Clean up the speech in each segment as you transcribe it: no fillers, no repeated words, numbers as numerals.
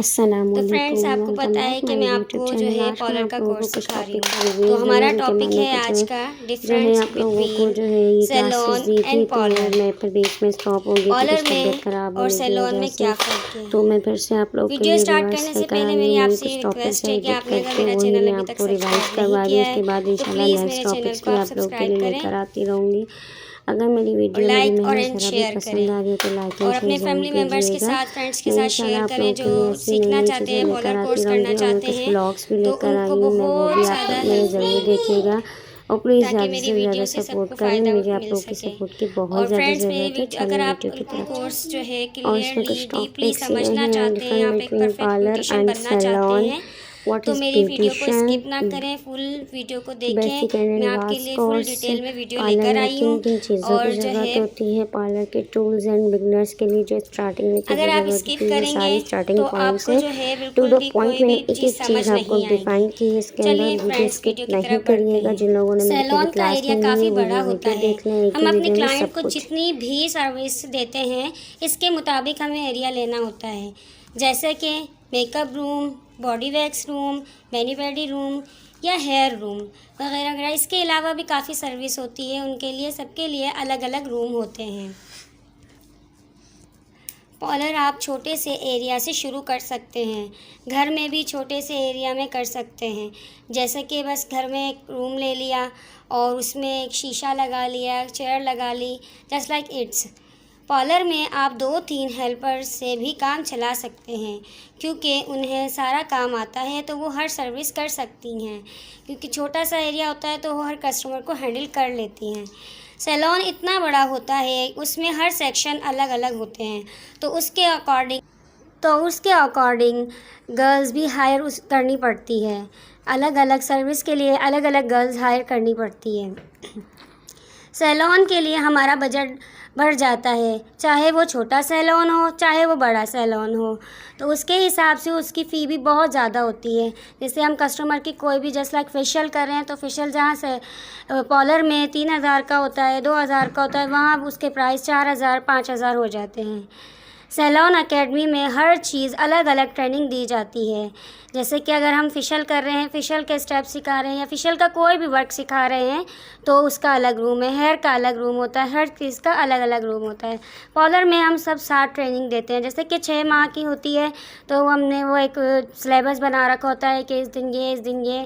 तो फ्रेंड्स आपको पता है कि मैं आपको जो है पार्लर का कोर्स सिखा रही हूँ। तो हमारा टॉपिक है आज का difference between salon and parlour. Parlour में और सैलून में क्या फ़र्क है। तो मैं फिर से आप लोग वीडियो स्टार्ट करने से पहले मेरी आपसे रिक्वेस्ट है कि आपने अगर मेरा चैनल अभी तक सब्सक्राइब नहीं किया है तो प्लीज़ मेरे चैनल को आप सब्सक्राइब करें, आती रहूँगी। अगर मेरी वीडियो लाइक और शेयर पसंद आ रही है तो लाइक और अपने फैमिली मेम्बर्स के साथ, फ्रेंड्स के साथ शेयर करें जो सीखना चाहते हैं, पार्लर कोर्स करना चाहते हैं, तो उनको बहुत ज़्यादा ज़रूर देखिएगा और प्लीज़ ताकि ज़्यादा मेरी से वीडियो ज़्यादा से सपोर्ट सबको करें। फ़ायदा मुझे आप मिल लोग की सके। सपोर्ट की बहुत और ज़्यादा फ्रेंड्स मेरी ज़रूरत है। अगर चलिए आप वीडियो की तरफ। कोर्स जो है और इसमें क्लियरली कुछ डीपली टॉपिक्स समझना हैं चाहते हैं, आप एक different perfect parlour beautician and बनना चाहते सैलून, हैं व्हाट तो इज़ मेरी वीडियो को ब्यूटिशियन, स्किप ना करें, फुल वीडियो को देखें। बेसिक एंड मैं आपके एडवांस लिए फुल कोर्स, डिटेल में वीडियो पार्लर लेकर में आई किन हूँ। किन चीज़ों और की जो ज़रूरत है होती है, पार्लर के टूल्स एंड बिगनर्स के लिए जो स्टार्टिंग में अगर चीज़ें आप ज़रूरत स्किप होती है, ये करेंगे सारी स्टार्टिंग तो पॉइंट्स आपको हैं। जो है टू बिल्कुल द भी पॉइंट कोई मैंने भी एक चीज़ एक समझ चीज़ आपको नहीं डिफाइन आएगी। की है। इसके चलिए अंदर वीडियो फ्रेंड्स स्किप वीडियो की नहीं तरफ बढ़ते करिएगा। हैं। जिन लोगों ने मेरी कभी सैलून का क्लास एरिया में नहीं काफ़ी है वो बड़ा भी होता वीडियो है। देख लें एक ही हम अपने वीडियो में क्लाइंट सब को कुछ। जितनी भी सर्विस देते हैं इसके मुताबिक हमें एरिया लेना होता है, जैसे कि makeup room, body wax room, mani pedi room या हेयर रूम वगैरह वगैरह। इसके अलावा भी काफ़ी सर्विस होती है, उनके लिए सबके लिए अलग अलग रूम होते हैं। पार्लर आप छोटे से एरिया से शुरू कर सकते हैं, घर में भी छोटे से एरिया में कर सकते हैं। जैसे कि बस घर में एक रूम ले लिया और उसमें एक शीशा लगा लिया, चेयर लगा ली, जस्ट लाइक इट्स। पार्लर में आप 2-3 हेल्पर से भी काम चला सकते हैं, क्योंकि उन्हें सारा काम आता है तो वो हर सर्विस कर सकती हैं, क्योंकि छोटा सा एरिया होता है तो वो हर कस्टमर को हैंडल कर लेती हैं। सैलून इतना बड़ा होता है, उसमें हर सेक्शन अलग अलग होते हैं, तो उसके अकॉर्डिंग गर्ल्स भी हायर करनी पड़ती है। अलग अलग सर्विस के लिए अलग अलग गर्ल्स हायर करनी पड़ती है। सैलून के लिए हमारा बजट बढ़ जाता है, चाहे वो छोटा सैलून हो चाहे वो बड़ा सैलून हो, तो उसके हिसाब से उसकी फ़ी भी बहुत ज़्यादा होती है। जैसे हम कस्टमर की कोई भी जस्ट लाइक फेशियल कर रहे हैं तो फेशियल जहाँ से पार्लर में 3,000 का होता है, 2,000 का होता है, वहाँ उसके प्राइस 4,000 5,000 हो जाते हैं। सैलून एकेडमी में हर चीज़ अलग अलग ट्रेनिंग दी जाती है। जैसे कि अगर हम फेशियल कर रहे हैं, फेशियल के स्टेप सिखा रहे हैं या फेशियल का कोई भी वर्क सिखा रहे हैं तो उसका अलग रूम है, हेयर का अलग रूम होता है, हर चीज़ का अलग अलग रूम होता है। पार्लर में हम सब साथ ट्रेनिंग देते हैं, जैसे कि 6 माह की होती है तो हमने वो एक सिलेबस बना रखा होता है कि इस दिन ये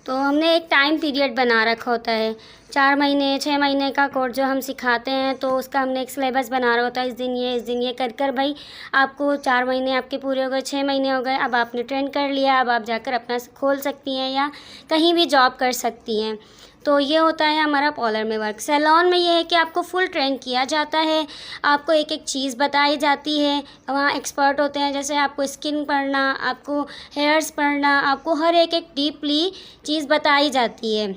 तो हमने एक टाइम पीरियड बना रखा होता है। 4 महीने 6 महीने का कोर्स जो हम सिखाते हैं तो उसका हमने एक सिलेबस बना रखा होता है। इस दिन ये कर भाई आपको 4 महीने आपके पूरे हो गए, 6 महीने हो गए, अब आपने ट्रेन कर लिया, अब आप जाकर अपना खोल सकती हैं या कहीं भी जॉब कर सकती हैं। तो ये होता है हमारा पार्लर में वर्क। सैलून में ये है कि आपको फुल ट्रेन किया जाता है, आपको एक एक चीज़ बताई जाती है, वहाँ एक्सपर्ट होते हैं, जैसे आपको स्किन पढ़ना, आपको हेयर्स पढ़ना, आपको हर एक एक डीपली चीज़ बताई जाती है।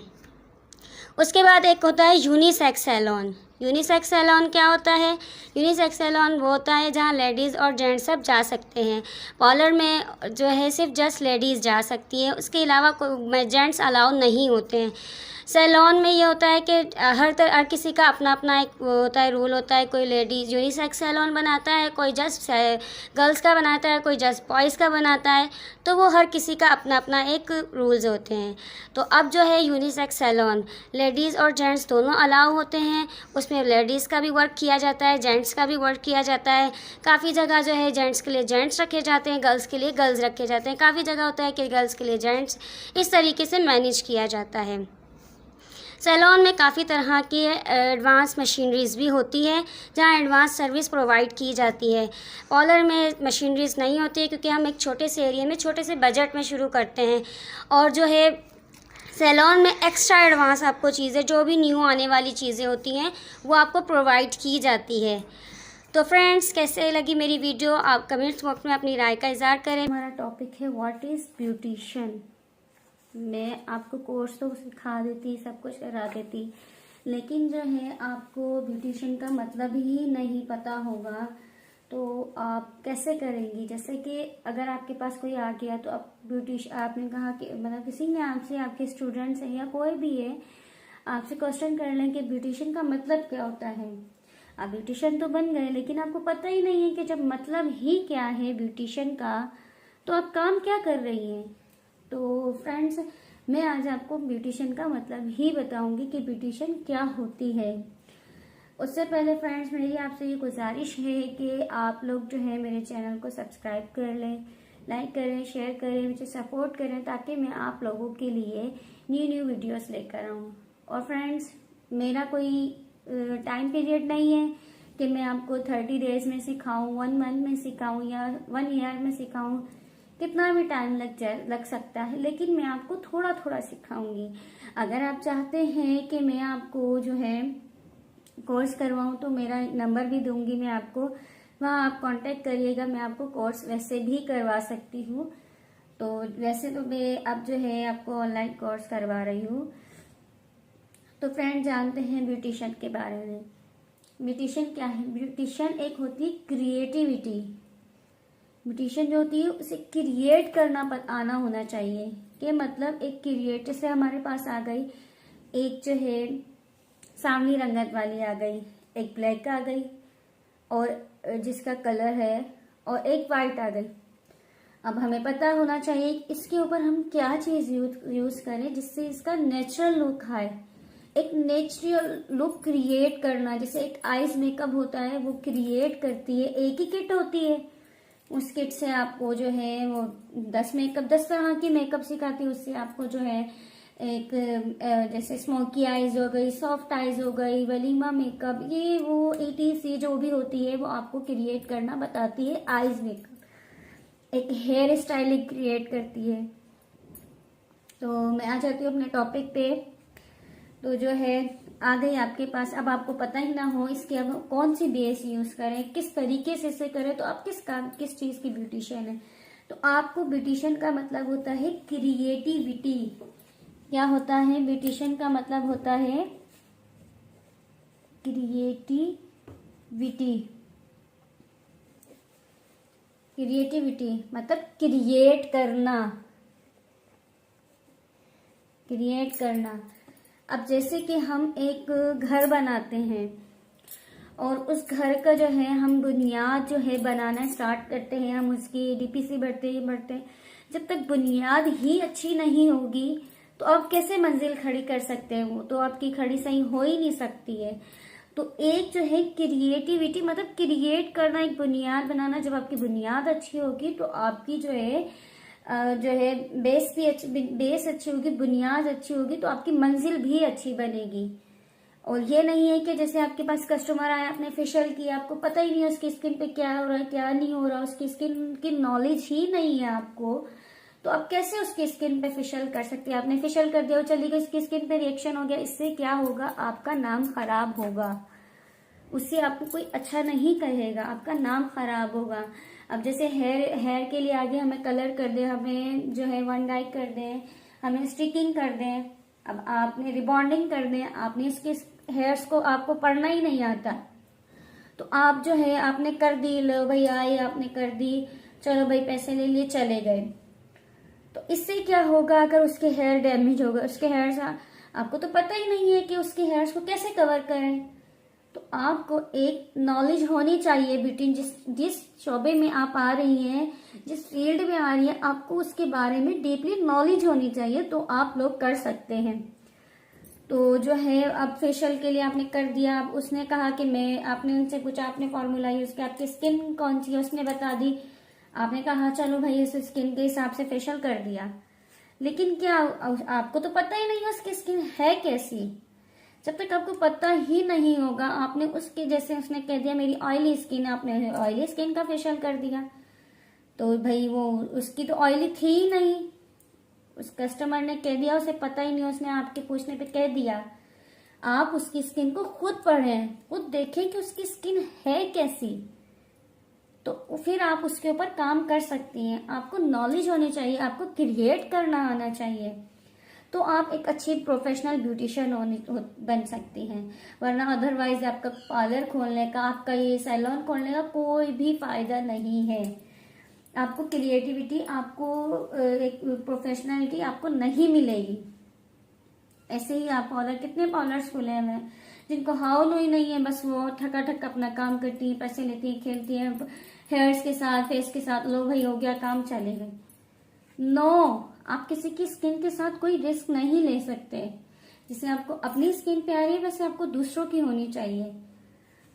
उसके बाद एक होता है यूनिसेक्स सैलून। यूनिसेक्स सैलून क्या होता है? यूनिसेक्स सैलून वो होता है जहाँ लेडीज़ और जेंट्स सब जा सकते हैं। पार्लर में जो है सिर्फ जस्ट लेडीज़ जा सकती हैं, उसके अलावा कोई जेंट्स अलाउ नहीं होते हैं। सैलून में ये होता है कि हर किसी का अपना अपना एक वो होता है, रूल होता है। कोई लेडीज़ यूनिसेक्स सैलून बनाता है, कोई जस्ट गर्ल्स का बनाता है, कोई जस्ट बॉयज़ का बनाता है, तो वो हर किसी का अपना अपना एक रूल्स होते हैं। तो अब जो है यूनिसेक्स सैलून लेडीज़ और जेंट्स दोनों अलाउ होते हैं। उसमें लेडीज़ का भी वर्क किया जाता है, जेंट्स का भी वर्क किया जाता है। काफ़ी जगह जो है जेंट्स के लिए जेंट्स रखे जाते हैं, गर्ल्स के लिए गर्ल्स रखे जाते हैं। काफ़ी जगह होता है कि गर्ल्स के लिए जेंट्स, इस तरीके से मैनेज किया जाता है। सैलून में काफ़ी तरह की एडवांस मशीनरीज़ भी होती है जहाँ एडवांस सर्विस प्रोवाइड की जाती है। पार्लर में मशीनरीज़ नहीं होती है क्योंकि हम एक छोटे से एरिया में छोटे से बजट में शुरू करते हैं। और जो है सैलून में एक्स्ट्रा एडवांस आपको चीज़ें जो भी न्यू आने वाली चीज़ें होती हैं वो आपको प्रोवाइड की जाती है। तो फ्रेंड्स कैसे लगी मेरी वीडियो आप कमेंट्स बॉक्स में अपनी राय का इज़हार करें। हमारा टॉपिक है व्हाट इज़ ब्यूटिशियन। मैं आपको कोर्स तो सिखा देती, सब कुछ करा देती, लेकिन जो है आपको ब्यूटिशियन का मतलब ही नहीं पता होगा तो आप कैसे करेंगी। जैसे कि अगर आपके पास कोई आ गया तो आप आपने कहा कि मतलब किसी ने आपसे, आपके स्टूडेंट्स हैं या कोई भी है, आपसे क्वेश्चन कर लें कि ब्यूटिशियन का मतलब क्या होता है। आप ब्यूटिशियन तो बन गए, लेकिन आपको पता ही नहीं है कि जब मतलब ही क्या है ब्यूटिशियन का, तो आप काम क्या कर रही हैं। तो फ्रेंड्स, मैं आज आपको ब्यूटिशियन का मतलब ही बताऊंगी कि ब्यूटिशियन क्या होती है। उससे पहले फ्रेंड्स, मेरी आपसे ये गुजारिश है कि आप लोग जो है मेरे चैनल को सब्सक्राइब कर लें, लाइक करें, शेयर करें, मुझे सपोर्ट करें, ताकि मैं आप लोगों के लिए न्यू वीडियोस लेकर आऊँ। और फ्रेंड्स, मेरा कोई टाइम पीरियड नहीं है कि मैं आपको 30 डेज में सिखाऊं, 1 मंथ में सिखाऊं या 1 ईयर में सिखाऊं। कितना भी टाइम लग सकता है, लेकिन मैं आपको थोड़ा थोड़ा सिखाऊंगी। अगर आप चाहते हैं कि मैं आपको जो है कोर्स करवाऊं, तो मेरा नंबर भी दूंगी मैं आपको, वहाँ आप कांटेक्ट करिएगा। मैं आपको कोर्स वैसे भी करवा सकती हूँ। तो वैसे तो मैं अब जो है आपको ऑनलाइन कोर्स करवा रही हूँ। तो फ्रेंड, जानते हैं ब्यूटिशियन के बारे में। ब्यूटिशियन क्या है? ब्यूटिशियन एक होती है क्रिएटिविटी। ब्यूटिशियन जो होती है उसे क्रिएट करना आना होना चाहिए। कि मतलब एक क्रिएटर से हमारे पास आ गई, एक जो है सांवली रंगत वाली आ गई, एक ब्लैक आ गई और जिसका कलर है, और एक वाइट आ गई। अब हमें पता होना चाहिए कि इसके ऊपर हम क्या चीज यूज करें जिससे इसका नेचुरल लुक आए। एक नेचुरल लुक क्रिएट करना, जैसे एक आईज मेकअप होता है वो क्रिएट करती है, एक ही किट होती है। उस किट से आपको जो है वो 10 तरह की मेकअप सिखाती है। उससे आपको जो है एक जैसे स्मोकी आईज हो गई, सॉफ्ट आईज हो गई, वलीमा मेकअप, ये वो ETC जो भी होती है वो आपको क्रिएट करना बताती है आईज मेकअप। एक हेयर स्टाइलिंग क्रिएट करती है। तो मैं आ जाती हूँ अपने टॉपिक पे। तो जो है आ गई आपके पास। अब आपको पता ही ना हो इसके अब कौन सी बेस यूज करें, किस तरीके से इसे करें, तो आप किस चीज की ब्यूटिशियन है। तो आपको ब्यूटिशियन का मतलब होता है क्रिएटिविटी। क्या होता है? ब्यूटिशियन का मतलब होता है क्रिएटिविटी। क्रिएटिविटी मतलब क्रिएट करना, क्रिएट करना। अब जैसे कि हम एक घर बनाते हैं और उस घर का जो है हम बुनियाद जो है बनाना स्टार्ट करते हैं, हम उसकी DPC बढ़ते हैं। जब तक बुनियाद ही अच्छी नहीं होगी तो आप कैसे मंजिल खड़ी कर सकते हो? तो आपकी खड़ी सही हो ही नहीं सकती है। तो एक जो है क्रिएटिविटी मतलब क्रिएट करना, एक बुनियाद बनाना। जब आपकी बुनियाद अच्छी होगी तो आपकी जो है बेस अच्छी होगी, बुनियाद अच्छी होगी, तो आपकी मंजिल भी अच्छी बनेगी। और ये नहीं है कि जैसे आपके पास कस्टमर आया, आपने फेशियल किया, आपको पता ही नहीं है उसकी स्किन पे क्या हो रहा है क्या नहीं हो रहा, उसकी स्किन की नॉलेज ही नहीं है आपको, तो आप कैसे उसकी स्किन पे फेशियल कर सकते हैं? आपने फेशियल कर दिया, चली गई, उसकी स्किन पे रिएक्शन हो गया, इससे क्या होगा? आपका नाम खराब होगा, उससे आपको कोई अच्छा नहीं कहेगा, आपका नाम खराब होगा। अब जैसे हेयर के लिए आगे हमें कलर कर दे, हमें जो है वन डाई कर दें, हमें स्टिकिंग कर दें, अब आपने रिबॉन्डिंग कर दें, आपने इसके हेयर्स को आपको पढ़ना ही नहीं आता, तो आप जो है आपने कर दी, लो भाई आए, आपने कर दी, चलो भाई पैसे ले लिए, चले गए। तो इससे क्या होगा? अगर उसके हेयर डैमेज हो गए, उसके हेयर्स आपको तो पता ही नहीं है कि उसके हेयर्स को कैसे कवर करें। तो आपको एक नॉलेज होनी चाहिए बिटवीन जिस शोबे में आप आ रही हैं, जिस फील्ड में आ रही हैं, आपको उसके बारे में डीपली नॉलेज होनी चाहिए, तो आप लोग कर सकते हैं। तो जो है अब फेशियल के लिए आपने कर दिया, अब उसने कहा कि आपने उनसे पूछा, आपने फॉर्मूला यूज किया, आपकी स्किन कौन सी है उसने बता दी, आपने कहा चलो भाई इस स्किन के हिसाब से फेशियल कर दिया। लेकिन क्या आपको तो पता ही नहीं है उसकी स्किन है कैसी। जब तक आपको पता ही नहीं होगा, आपने उसके जैसे उसने कह दिया मेरी ऑयली स्किन, आपने ऑयली स्किन का फेशियल कर दिया, तो भाई वो उसकी तो ऑयली थी ही नहीं, उस कस्टमर ने कह दिया, उसे पता ही नहीं, उसने आपके पूछने पे कह दिया। आप उसकी स्किन को खुद पढ़ें, खुद देखें कि उसकी स्किन है कैसी, तो फिर आप उसके ऊपर काम कर सकती हैं। आपको नॉलेज होनी चाहिए, आपको क्रिएट करना आना चाहिए, तो आप एक अच्छी प्रोफेशनल ब्यूटिशियन बन सकती हैं। वरना अदरवाइज आपका पार्लर खोलने का, आपका ये सैलून खोलने का कोई भी फायदा नहीं है। आपको क्रिएटिविटी, आपको एक प्रोफेशनलिटी आपको नहीं मिलेगी। ऐसे ही आप कितने पार्लर्स खुले हुए हैं जिनको हाउल ही नहीं है, बस वो ठका अपना काम करती हैं, पैसे लेती हैं, खेलती हैं हेयर्स के साथ, फेस के साथ, लो भाई हो गया काम, चले गए। नो, आप किसी की स्किन के साथ कोई रिस्क नहीं ले सकते। जिसे आपको अपनी स्किन पे आ रही है वैसे आपको दूसरों की होनी चाहिए।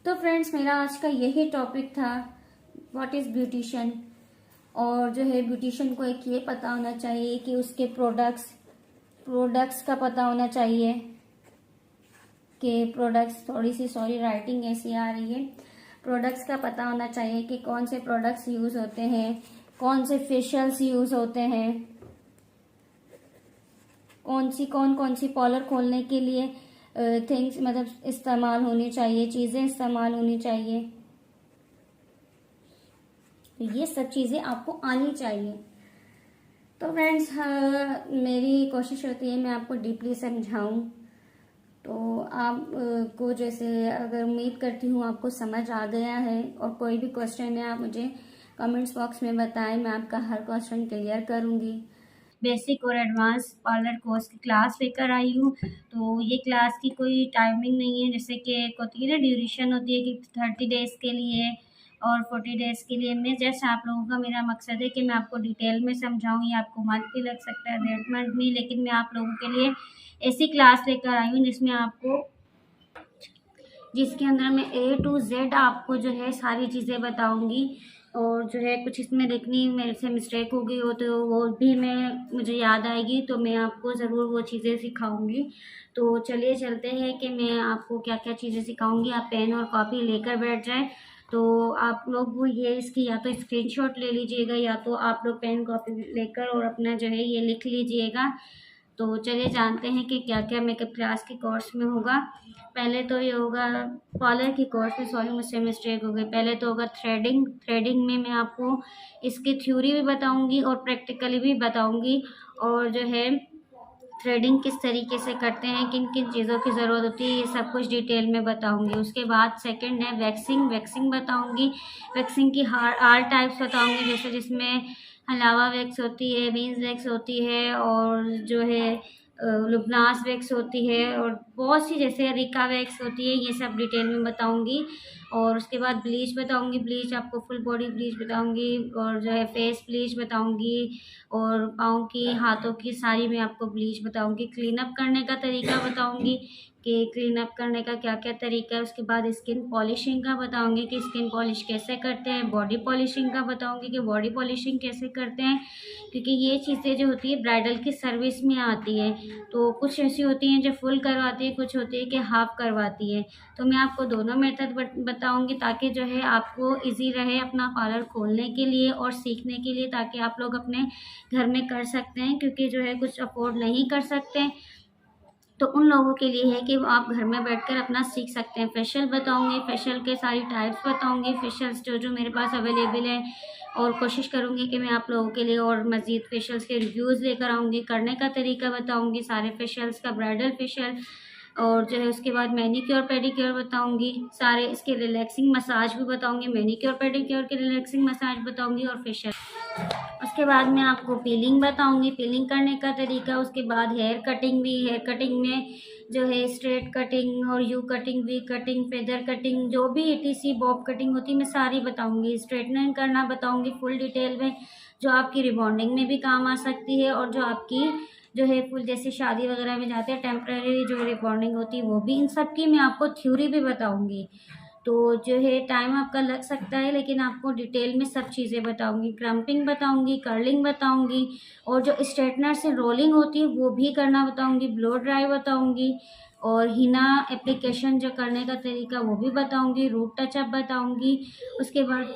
तो फ्रेंड्स, मेरा आज का यही टॉपिक था, व्हाट इज ब्यूटिशियन। और जो है ब्यूटिशियन को एक ये पता होना चाहिए कि उसके प्रोडक्ट्स का पता होना चाहिए कि प्रोडक्ट्स, थोड़ी सी सॉरी राइटिंग ऐसी आ रही है, प्रोडक्ट्स का पता होना चाहिए कि कौन से प्रोडक्ट्स यूज होते हैं, कौन से फेशियल्स यूज होते हैं, कौन सी पार्लर खोलने के लिए थिंग्स मतलब इस्तेमाल होनी चाहिए, चीजें इस्तेमाल होनी चाहिए। तो ये सब चीजें आपको आनी चाहिए। तो फ्रेंड्स, मेरी कोशिश होती है मैं आपको डीपली समझाऊं। तो आप को जैसे अगर उम्मीद करती हूँ आपको समझ आ गया है, और कोई भी क्वेश्चन है आप मुझे कमेंट्स बॉक्स में बताएं, मैं आपका हर क्वेश्चन क्लियर करूँगी। बेसिक और एडवांस पार्लर कोर्स की क्लास लेकर आई हूँ। तो ये क्लास की कोई टाइमिंग नहीं है, जैसे कि एक होती है ना ड्यूरेशन होती है कि 30 डेज़ के लिए और 40 डेज़ के लिए। मैं जस्ट आप लोगों का मेरा मकसद है कि मैं आपको डिटेल में समझाऊँ। ये आपको मंथ भी लग सकता है, 1.5 मंथ भी, लेकिन मैं आप लोगों के लिए ऐसी क्लास लेकर आई हूँ जिसके अंदर मैं A to Z आपको जो है सारी चीज़ें बताऊंगी। और जो है कुछ इसमें देखनी मेरे से मिस्टेक हो गई हो तो वो भी मुझे याद आएगी, तो मैं आपको ज़रूर वो चीज़ें सिखाऊंगी। तो चलिए चलते हैं कि मैं आपको क्या क्या चीज़ें सिखाऊंगी। आप पेन और कॉपी लेकर बैठ जाएं। तो आप लोग वो ये इसकी या तो स्क्रीनशॉट ले लीजिएगा, या तो आप लोग पेन कॉपी लेकर और अपना जो है ये लिख लीजिएगा। तो चलिए जानते हैं कि क्या क्या मेकअप क्लास के कोर्स में होगा। पहले तो ये होगा पार्लर की कोर्स में, सॉरी मुझसे मिस्टेक हो गई। पहले तो होगा थ्रेडिंग में मैं आपको इसकी थ्योरी भी बताऊंगी और प्रैक्टिकली भी बताऊंगी, और जो है थ्रेडिंग किस तरीके से करते हैं, किन किन चीज़ों की ज़रूरत होती है, ये सब कुछ डिटेल में बताऊंगी। उसके बाद सेकंड है वैक्सिंग बताऊंगी। वैक्सिंग की आर टाइप्स बताऊंगी, जैसे जिसमें हलावा वैक्स होती है, बीन्स वैक्स होती है, और जो है लुबनास वैक्स होती है, और बहुत सी जैसे रिका वैक्स होती है, ये सब डिटेल में बताऊंगी। और उसके बाद ब्लीच बताऊंगी। ब्लीच आपको फुल बॉडी ब्लीच बताऊंगी, और जो है फेस ब्लीच बताऊंगी, और पाँव की, हाथों की सारी मैं आपको ब्लीच बताऊंगी। क्लीन अप करने का तरीका बताऊंगी कि क्लीन अप करने का क्या क्या तरीका है। उसके बाद स्किन पॉलिशिंग का बताऊंगी कि स्किन पॉलिश कैसे करते हैं। बॉडी पॉलिशिंग का बताऊंगी कि बॉडी पॉलिशिंग कैसे करते हैं, क्योंकि ये चीज़ें जो होती है ब्राइडल की सर्विस में आती है। तो कुछ ऐसी होती हैं जो फुल करवाती है, कुछ होती है कि हाफ करवाती है। तो मैं आपको दोनों मेथड बताऊंगी, ताकि जो है आपको इजी रहे अपना पार्लर खोलने के लिए और सीखने के लिए, ताकि आप लोग अपने घर में कर सकते हैं। क्योंकि जो है कुछ अफोर्ड नहीं कर सकते, तो उन लोगों के लिए है कि आप घर में बैठकर अपना सीख सकते हैं। फेशियल बताऊंगी, फेशियल के सारी टाइप्स बताऊंगी, फेशियल्स जो मेरे पास अवेलेबल है, और कोशिश करूंगी कि मैं आप लोगों के लिए और मज़ीद फेशियल्स के रिव्यूज़ लेकर आऊँगी। करने का तरीका बताऊंगी सारे फेशियल्स का, ब्राइडल फेशियल, और जो है उसके बाद मैनीक्योर पेडिक्योर बताऊंगी, सारे इसके रिलैक्सिंग मसाज भी बताऊंगी, मैनीक्योर पेडिक्योर के रिलैक्सिंग मसाज बताऊंगी, और फेशियल। उसके बाद मैं आपको पीलिंग बताऊंगी, पीलिंग करने का तरीका। उसके बाद हेयर कटिंग भी, हेयर कटिंग में जो है स्ट्रेट कटिंग और U cutting, V cutting, feather cutting, जो भी ETC बॉब कटिंग होती है मैं सारी बताऊंगी। स्ट्रेटनिंग करना बताऊंगी फुल डिटेल में, जो आपकी रिबॉन्डिंग में भी काम आ सकती है, और जो आपकी जो है फुल जैसे शादी वगैरह में जाते हैं टेम्परेरी जो रिबॉन्डिंग होती है वो भी। इन सब की मैं आपको थ्योरी भी बताऊंगी। तो जो है टाइम आपका लग सकता है, लेकिन आपको डिटेल में सब चीज़ें बताऊंगी। क्रम्पिंग बताऊंगी, कर्लिंग बताऊंगी, और जो स्ट्रेटनर से रोलिंग होती है वो भी करना बताऊंगी। ब्लो ड्राई बताऊंगी, और हिना एप्लीकेशन जो करने का तरीका वो भी बताऊंगी। रूट टचअप बताऊंगी। उसके बाद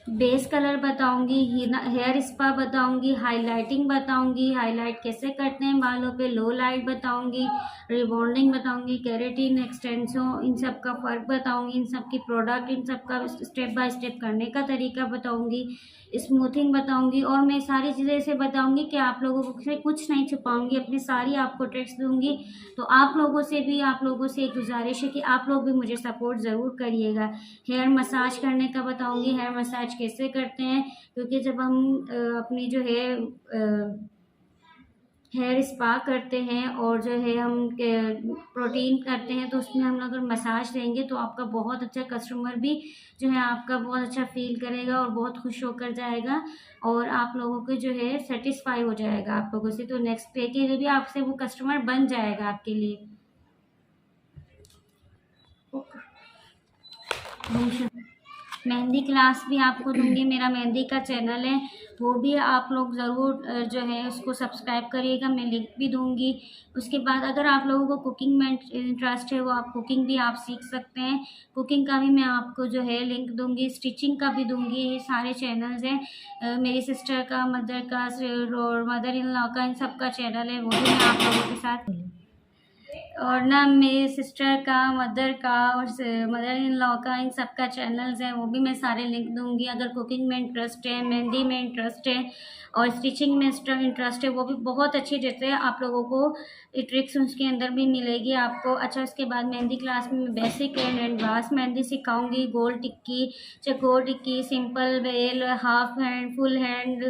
बेस कलर बताऊंगी, हेयर स्पा बताऊंगी, हाइलाइटिंग बताऊंगी, हाईलाइट कैसे करते हैं बालों पे, लो लाइट बताऊंगी, रिबॉन्डिंग बताऊंगी, केराटिन, एक्सटेंसो, इन सब का फ़र्क बताऊंगी, इन सब की प्रोडक्ट, इन सब का स्टेप बाय स्टेप करने का तरीका बताऊंगी, स्मूथिंग बताऊंगी। और मैं सारी चीज़ें ऐसे बताऊंगी कि आप लोगों से कुछ नहीं छुपाऊंगी, अपनी सारी आपको ट्रिक्स दूंगी। तो आप लोगों से एक गुजारिश है कि आप लोग भी मुझे सपोर्ट ज़रूर करिएगा। हेयर मसाज करने का बताऊंगी, हेयर मसाज कैसे करते हैं, क्योंकि जब हम अपनी जो है हेयर स्पा करते हैं और जो है हम प्रोटीन करते हैं, तो उसमें हम अगर मसाज देंगे तो आपका बहुत अच्छा कस्टमर भी जो है आपका बहुत अच्छा फील करेगा और बहुत खुश होकर जाएगा और आप लोगों को जो है सेटिस्फाई हो जाएगा आप लोगों से, तो नेक्स्ट डे के लिए भी आपसे वो कस्टमर बन जाएगा आपके लिए। मेहंदी क्लास भी आपको दूंगी, मेरा मेहंदी का चैनल है वो भी आप लोग ज़रूर जो है उसको सब्सक्राइब करिएगा, मैं लिंक भी दूंगी। उसके बाद अगर आप लोगों को कुकिंग में इंटरेस्ट है वो आप कुकिंग भी आप सीख सकते हैं, कुकिंग का भी मैं आपको जो है लिंक दूंगी, स्टिचिंग का भी दूंगी। ये सारे चैनल्स हैं, मेरी सिस्टर का, मदर का और मदर इन लॉ का, इन सब का चैनल है, वो भी मैं आप लोगों के साथ, और ना मेरे सिस्टर का, मदर का और मदर इन लॉ का, इन सब का चैनल्स हैं, वो भी मैं सारे लिंक दूंगी। अगर कुकिंग में इंटरेस्ट है, मेहंदी में इंटरेस्ट है और स्टिचिंग में इंटरेस्ट है, वो भी बहुत अच्छी जैसे आप लोगों को ट्रिक्स उसके अंदर भी मिलेगी आपको। अच्छा, उसके बाद मेहंदी क्लास में मैं बेसिक एंड एडवांस मेहंदी सिखाऊंगी, गोल टिक्की, चकोर टिक्की, सिंपल वेल, half hand, full hand,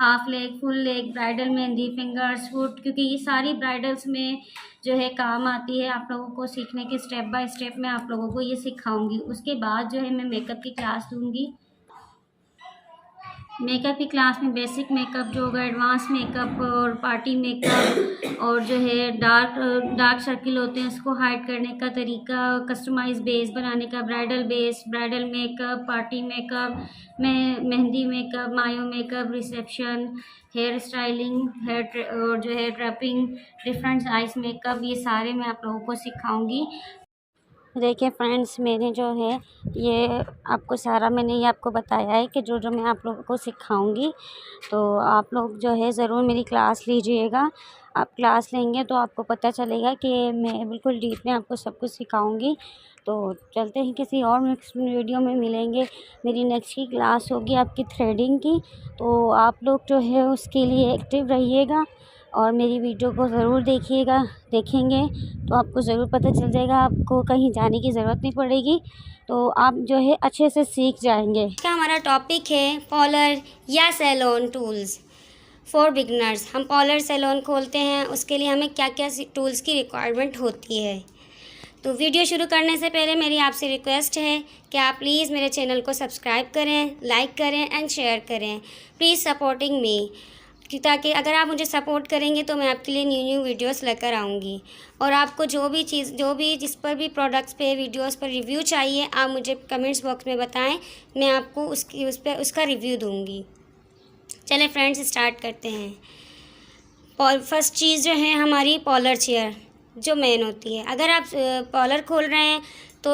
half leg, full leg, bridal mehndi, fingers, foot, क्योंकि ये सारी ब्राइडल्स में जो है काम आती है। आप लोगों को सीखने के स्टेप बाय स्टेप मैं आप लोगों को ये सिखाऊंगी। उसके बाद जो है मैं मेकअप की क्लास दूंगी। मेकअप की क्लास में बेसिक मेकअप जो होगा, एडवांस मेकअप और पार्टी मेकअप और जो है डार्क सर्किल होते हैं उसको हाइड करने का तरीका, कस्टमाइज बेस बनाने का, bridal base, bridal makeup, party makeup, mehndi makeup, mayo makeup, reception, hair styling, और जो है ड्रेपिंग, डिफरेंट आइज मेकअप, ये सारे मैं आप लोगों को सिखाऊंगी। देखिए फ्रेंड्स, मैंने जो है ये आपको सारा मैंने ये आपको बताया है कि जो जो मैं आप लोगों को सिखाऊंगी, तो आप लोग जो है ज़रूर मेरी क्लास लीजिएगा। आप क्लास लेंगे तो आपको पता चलेगा कि मैं बिल्कुल डीप में आपको सब कुछ सिखाऊंगी। तो चलते हैं, किसी और नेक्स्ट वीडियो में मिलेंगे। मेरी नेक्स्ट की क्लास होगी आपकी थ्रेडिंग की, तो आप लोग जो है उसके लिए एक्टिव रहिएगा और मेरी वीडियो को ज़रूर देखेंगे तो आपको ज़रूर पता चल जाएगा, आपको कहीं जाने की ज़रूरत नहीं पड़ेगी, तो आप जो है अच्छे से सीख जाएंगे। का हमारा टॉपिक है पार्लर या सैलून टूल्स फॉर बिगनर्स। हम पार्लर सैलून खोलते हैं, उसके लिए हमें क्या क्या टूल्स की रिक्वायरमेंट होती है। तो वीडियो शुरू करने से पहले मेरी आपसे रिक्वेस्ट है कि आप प्लीज़ मेरे चैनल को सब्सक्राइब करें, लाइक करें एंड शेयर करें। प्लीज़ सपोर्टिंग मी, ताकि अगर आप मुझे सपोर्ट करेंगे तो मैं आपके लिए न्यू वीडियोस लेकर आऊँगी। और आपको जो भी जिस पर भी प्रोडक्ट्स पे, वीडियोस पर रिव्यू चाहिए, आप मुझे कमेंट्स बॉक्स में बताएं, मैं आपको उसका रिव्यू दूँगी। चलें फ्रेंड्स, स्टार्ट करते हैं। फर्स्ट चीज़ जो है हमारी पार्लर चेयर, जो मेन होती है। अगर आप पार्लर खोल रहे हैं तो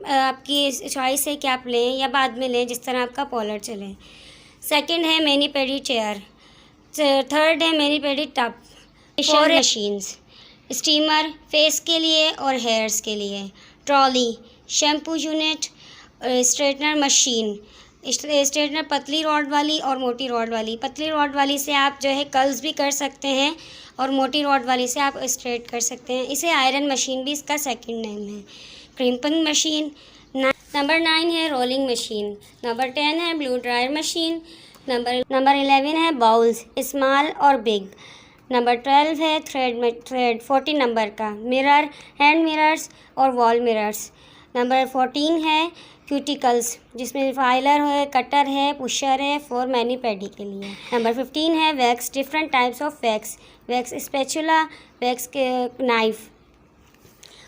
आपकी चॉइस है कि आप लें या बाद में लें, जिस तरह आपका पार्लर चले। सेकंड है मैनी पेडी चेयर। थर्ड है mani pedi tub. Four machines, steamer face के लिए और हेयर्स के लिए, trolley, shampoo unit, straightener machine. Straightener पतली रॉड वाली और मोटी रॉड वाली। पतली रॉड वाली से आप जो है कर्ल्स भी कर सकते हैं और मोटी रॉड वाली से आप स्ट्रेट कर सकते हैं। इसे आयरन मशीन भी इसका सेकंड नेम है। Crimping machine. नंबर 9 है रोलिंग मशीन। नंबर 10 है ब्लू ड्रायर मशीन। नंबर 11 है बाउल्स, स्मॉल और बिग। नंबर 12 है थ्रेड 40 नंबर का। मिरर, हैंड मिरर्स और वॉल मिरर्स। नंबर 14 है क्यूटिकल्स, जिसमें फाइलर है, कटर है, पुशर है फॉर मैनी पेडी के लिए। नंबर 15 है wax, different types of wax, wax spatula, wax के नाइफ।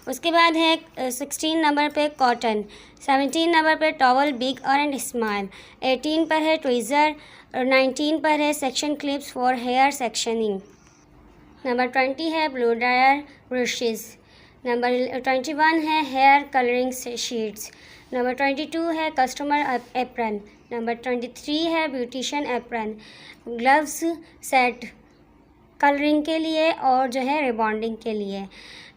उसके बाद है 16 नंबर पे कॉटन, 17 नंबर पे टॉवल बिग और एंड स्मॉल, 18 पर है ट्विज़र और 19 पर है section clips for hair sectioning. Number 20 है ब्लो ड्रायर ब्रशेस। नंबर 21 है हेयर कलरिंग शीट्स। नंबर 22 है कस्टमर एप्रन। नंबर 23 है beautician apron. Gloves set colouring के लिए और जो है रिबॉन्डिंग के लिए।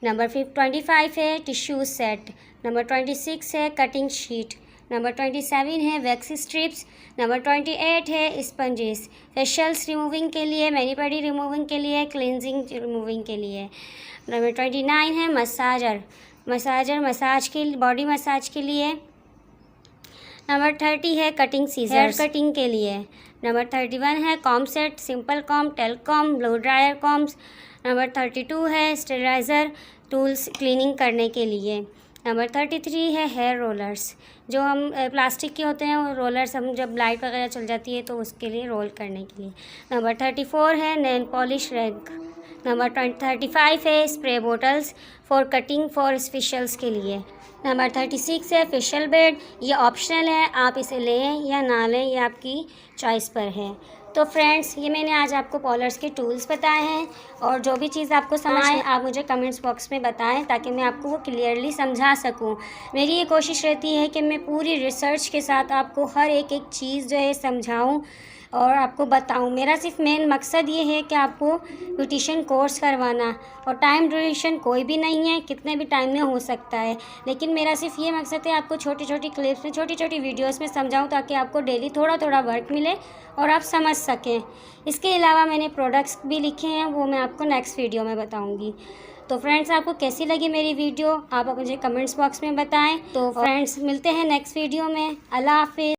नंबर 25 है टिश्यू सेट। नंबर 26 है कटिंग शीट। नंबर 27 है वैक्स स्ट्रिप्स। नंबर 28 है स्पंजेस, फेशियल्स रिमूविंग के लिए, मैनी पेडी रिमूविंग के लिए, क्लिनजिंग रिमूविंग के लिए। नंबर 29 है मसाज के बॉडी मसाज के लिए। नंबर 30 है कटिंग सीजर, हेयर कटिंग के लिए। नंबर 31 है comb set, simple comb, tail comb, blow dryer combs. Number 32 है स्टेरिलाइज़र टूल्स क्लीनिंग करने के लिए। नंबर 33 है हेयर रोलर्स, जो हम प्लास्टिक के होते हैं, वो रोलर्स हम जब लाइट वगैरह चल जाती है तो उसके लिए रोल करने के लिए। नंबर 34 है नेल पॉलिश रैक। नंबर 35 है spray bottles for cutting for facials के लिए। नंबर 36 है फेशियल बेड, ये ऑप्शनल है, आप इसे लें या ना लें, ये आपकी चॉइस पर है। तो फ्रेंड्स, ये मैंने आज आपको पॉलर्स के टूल्स बताए हैं, और जो भी चीज़ आपको समझ आए आप मुझे कमेंट्स बॉक्स में बताएं ताकि मैं आपको वो क्लियरली समझा सकूं। मेरी ये कोशिश रहती है कि मैं पूरी रिसर्च के साथ आपको हर एक चीज़ जो है समझाऊं और आपको बताऊं। मेरा सिर्फ मेन मकसद ये है कि आपको ब्यूटिशियन कोर्स करवाना, और टाइम ड्यूरेशन कोई भी नहीं है, कितने भी टाइम में हो सकता है, लेकिन मेरा सिर्फ ये मकसद है आपको छोटी छोटी क्लिप्स में, छोटी छोटी वीडियोस में समझाऊं ताकि आपको डेली थोड़ा थोड़ा वर्क मिले और आप समझ सकें। इसके अलावा मैंने प्रोडक्ट्स भी लिखे हैं, वो मैं आपको नेक्स्ट वीडियो में बताऊँगी। तो फ्रेंड्स, आपको कैसी लगी मेरी वीडियो आप मुझे कमेंट्स बॉक्स में बताएं। तो फ्रेंड्स, मिलते हैं नेक्स्ट वीडियो में। अल्लाह हाफिज़।